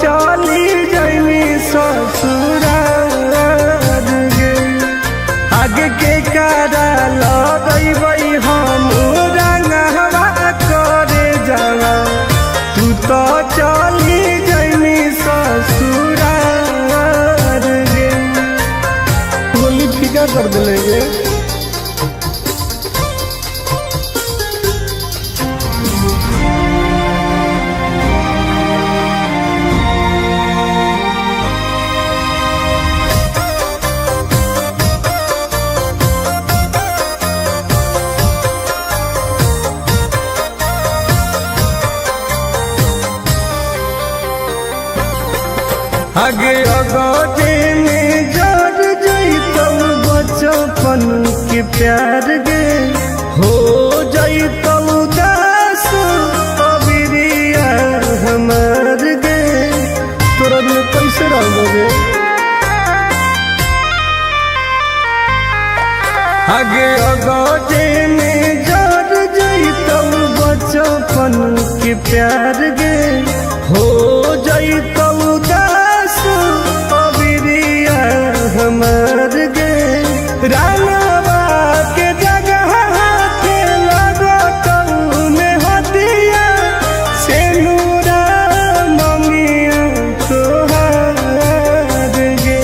चली जैनी ससुरार गे। आगे के कारा लगैबै हम रंगवा करे जावा, तू तो चली जैनी ससुरार गे। होली फीका कर दिले गे। आगे अगोटे में जड़ जैतौ बचपन के प्यार गे, हो जैतौ दास अबिरिया हमार गे। तोरा में कैसे रहोगे? आगे अगोटे में जड़ जैतौ बचपन के प्यार गे, हो जैतौ अबिरिया हमार गे। रानवा के जगह के लगतौ में हदिया, से नूरा ममिया तोहार गे।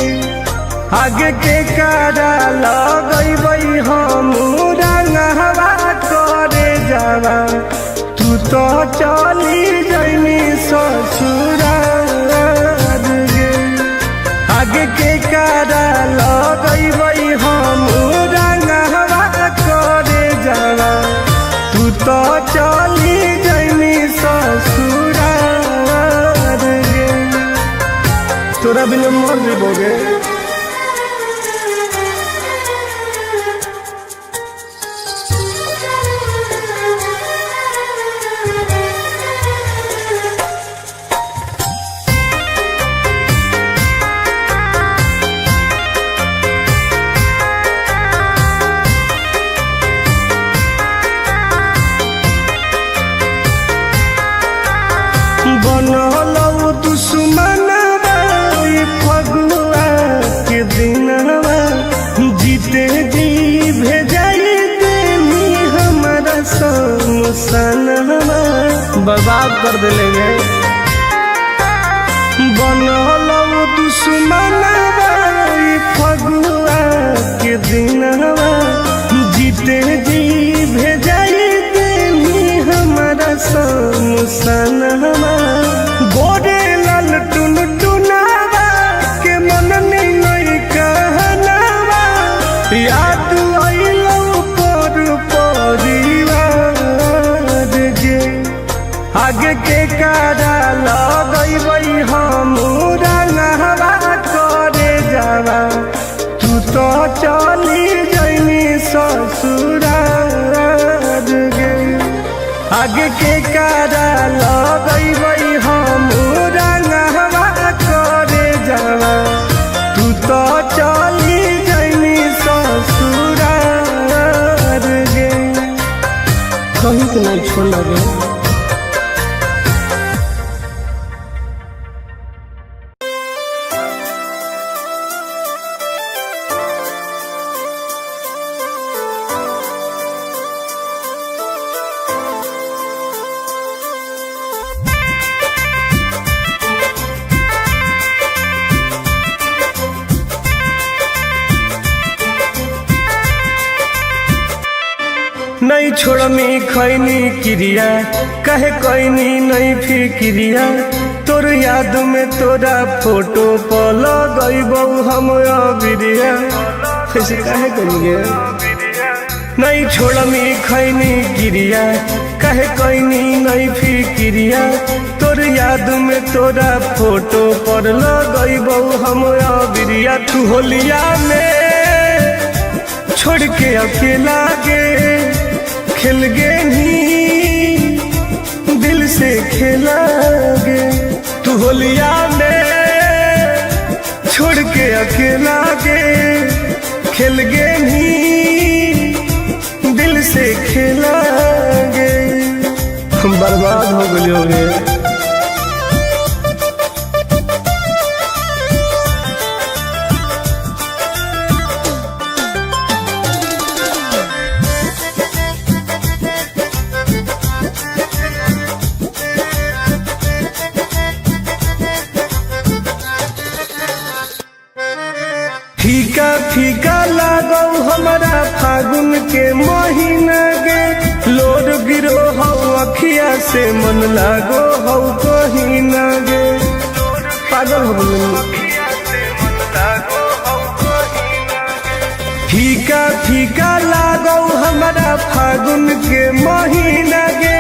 आगे के कारा लगैबै हम रंगवा करे जावा, तू तो चली जैनी ससुरार गे। आगे के कारा लगैबै हम रंगवा करे जावा, तू तो चली जैनी ससुरार गे। तोरा बिना मर जेबोगे। बनलौ दुश्मनवा फगुआ के दिनवा, जीते जी भेजाई देनी हमारा समसनवा। बर्बाद कर देले। बनलौ दुश्मनवा फगुआ के दिनवा, जीते जी भेजाई देनी हमारा समसनवा। गोरे लाल टुन टुनावा के मन नहीं कहनावा, याद आइलौ पर परिवार गे। आगे के कारा लगैबै हम रंगवा करे जावा, तू तो चली जैनी ससुरार गे। आगे के कारा लगैबै हम रंगवा करे जावा, तू तो चली जैनी ससुरार गे। कहीं के नहीं छोड़ लगे। नहीं छोड़मी खैनी क्रिया, कहे कैनी नहीं फिक्रिया। तोर याद में तोरा फोटो पर लगैबौ हम अबिरिया। ऐसे कहे करेंगे? नहीं छोड़मी खैनी क्रिया, कहे कैनी नहीं फिक्रिया। तोर याद में तोरा फोटो पर लगैबौ हम अबिरिया। तू होलिया में छोड़ के अकेला गे, खेल गे ही दिल से खेला गे। तू होलिया में छोड़ के अकेला गे, खेल गे ही दिल से खेला गे। हम बर्बाद हो गए। फीका लागो हमारा फागुन के महीना गे लोर गिरो हो अखिया से मन लागो हो कहीं ना गे पागल हो फीका फीका लागो हमारा फागुन के महीना गे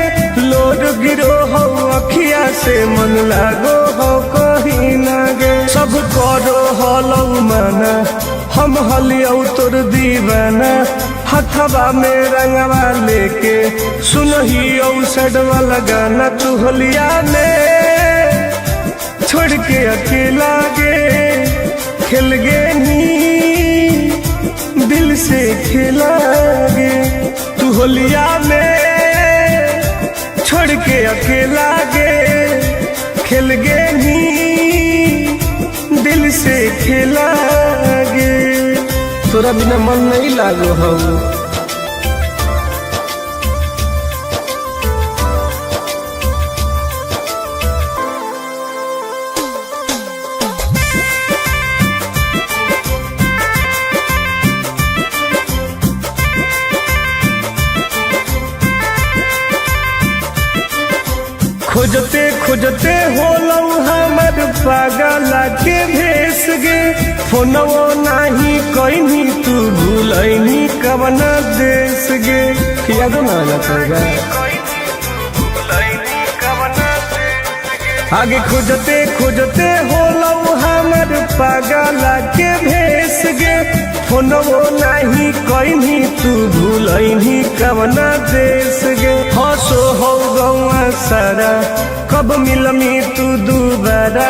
लोर गिरो हो अखिया से मन लागो हो कहीं ना गे सब करो हलौ माना हम हलियौ तोर दीवाना हथवा में रंगवा लेके सुनहियौ सडवा लगाना तू होलिया में छोड़ के अकेला गे खेल गे नी दिल से खेला गे तू होलिया में छोड़ के अकेला गे खेल गे नी दिल से खेला गे तोरा बिना मन नहीं लागो हम खोजते खोजते होलौ हमर पागला के भेस गे फोनवो नाही कहीं तू भूलैनी कवना देश गे यादो ना आना पड़ेगा आगे खोजते खोजते होलौ हमर पागला के भेस गे फोनवो नाही कहीं तू भूलैनी कवना देश गे हंसो हो गौआ सारा कब मिलमी तू दोबारा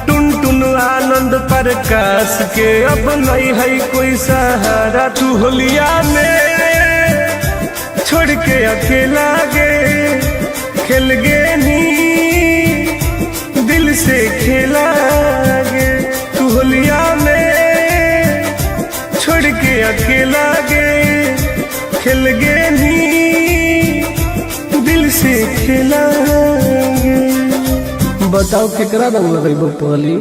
टुन टुन आनंद प्रकाश के अब नहीं है कोई सहारा तू होलिया में छोड़ के अकेला गे खेल गे नी दिल से खेला गे तू होलिया में छोड़ के अकेला गे खेल गे नी दिल से खेला गे बताओ केकरा रंग लगेबो पहली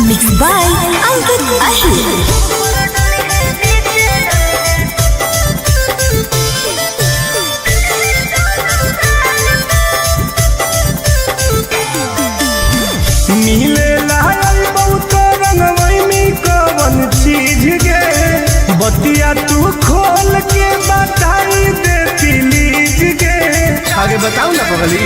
Mixed by Ankit Ahir. मिले लायल बहुत रंगवई में कवन चीज गे बतिया तू खोल के बताई देती लीज गे आगे बताओ ना पगली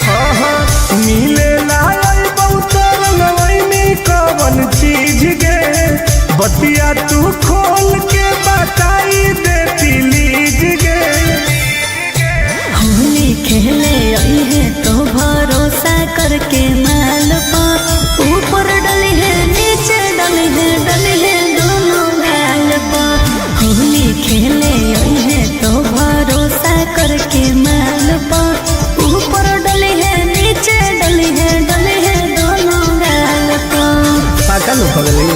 हाँ हाँ मिले लायल बहुत रंगवई में कवन चीज गे बतिया तू खोल के बताई देती लीज गे होली खेले आई है तो भरोसा करके माल पर ऊपर डली है नीचे डली है दोनों गाल पर होली खेले आई है तो भरोसा करके माल पर ऊपर डली है नीचे डली है दोनों गाल पर पागल हो पगली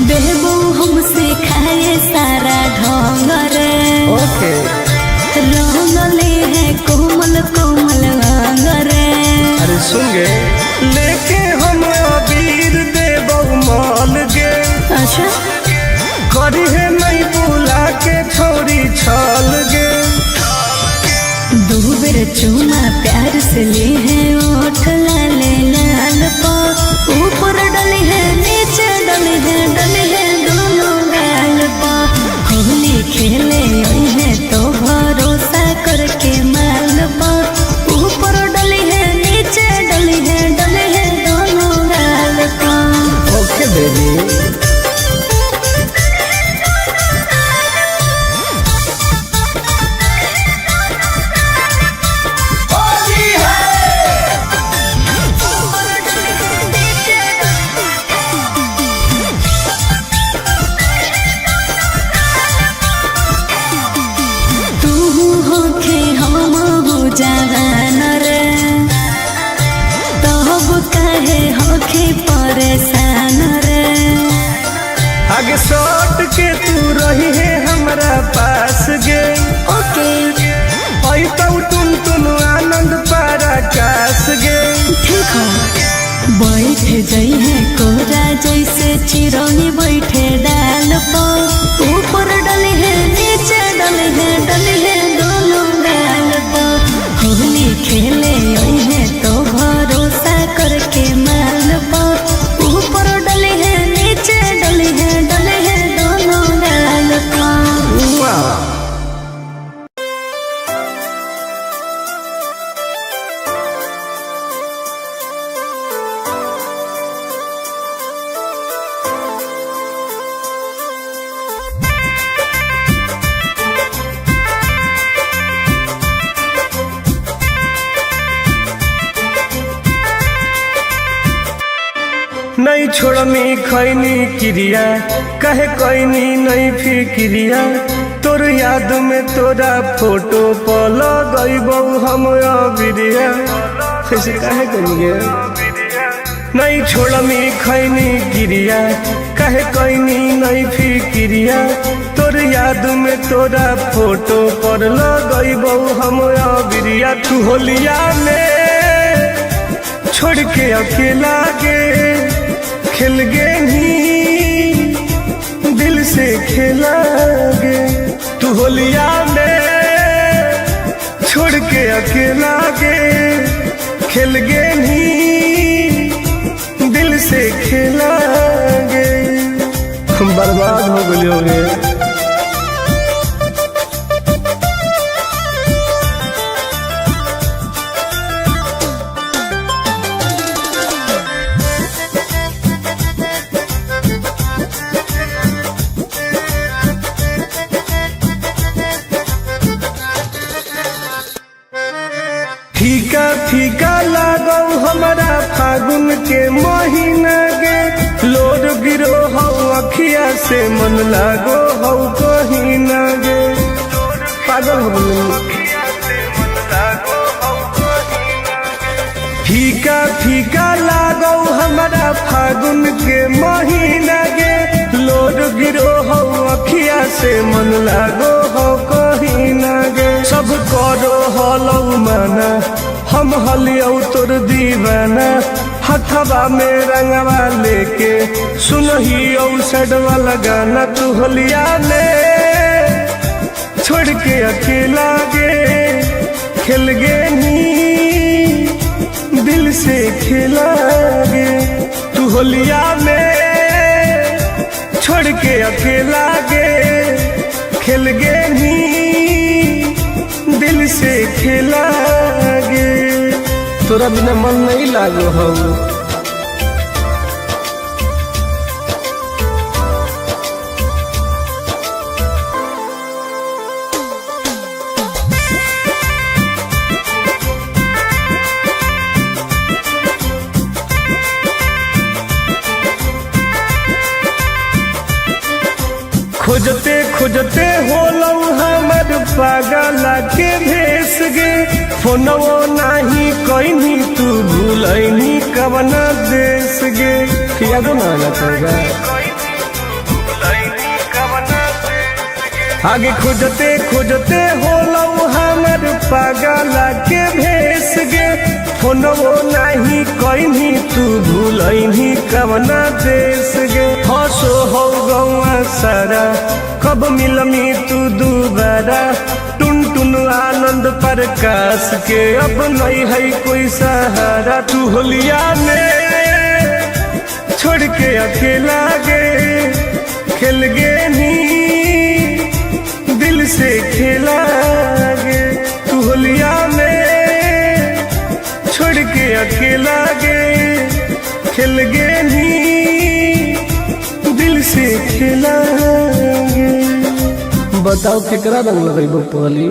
बेबू हमसे खाए सारा ढोंग रे रंगले है कोमल कोमल अंग रे अरे सुन गे लेके हम अबीर देबौ माल गे अच्छा करी है नहीं बुला के छोरी छल गे दो बेर चूमा प्यार से ले है ओठ लाले लाल पा ऊपर डली है नीचे डली है दोनों गाल पा होली खेले आई है तो भरोसा करके माल पा ऊपर डली है नीचे डली है दोनों गाल पा ओके बेबी परेशान रे। आगे सट के तू रही है हमरा पास गे। ओके तो टुन आनंद पराकाश गे। ठीक है बैठ जाई है कोरा जैसे चिरौनी बैठे डाल पर। ऊपर डले है नीचे डले है दोनों डाल पर। होली खेले आई है तो भरोसा करके माल पर। ऊपर डले है नीचे डले है दोनों डाल पर। नहीं छोड़मी खैनी क्रिया कहे कैनी नहीं फिक्रिया। तोर याद में तोरा फोटो पल गईबौ हम अबिरिया। कैसे कहे करिए नहीं छोड़मी खैनी क्रिया कहे कैनी नहीं फिक्रिया। तोर याद में तोरा फोटो पर लगईबौ हम अबिरिया। तू होलिया में छोड़ के अकेला गे खेल गे ही दिल से खेला गे। तू होलिया में छोड़ के अकेला गे खेल गे ही दिल से खेला गे। हम बर्बाद हो गए होंगे। फीका फीका लागो हमारा फागुन के महीना गे। लोर गिरो हो अखिया से मन लागो हो कहीं ना गे। पागल हो गई। फीका फीका लागो हमारा फागुन के महीना गे। लोर गिरो हो अखिया से मन लागो हो कहीं ना गे। सब करो हलौ माना हम हलियौ तोर दीवाना। हथवा में रंगवा लेके सुनहियौ सड वाला गाना। तू होलिया में छोड़ के अकेला गे खेल गे नी दिल से खेला गे। तू होलिया में छोड़ के अकेला गे खेल गे नी दिल से खेला गे। तोरा बिना मन नहीं लागो हो। खोजते खोजते होलौ हमर पागला के भेस गे। फोनवो नाही कहीं तू भूलैनी कवना देश गे। याद ना लगेगा आगे खोजते खोजते होलौ हमर पागला के भेस गे। फोनवो नाही कहीं तू भूलैनी कवना देश गे। हंसो हो गौआ सारा कब मिलमी तू दोबारा। टुन आनंद प्रकाश के अब नहीं है कोई सहारा। तू होलिया में छोड़ के अकेला गे खेल गे नी दिल से खेला गे। तू होलिया में छोड़ के अकेला गे खेल गे नी दिल से खेला गे। बताओ केकरा रंग लगेबो पहली।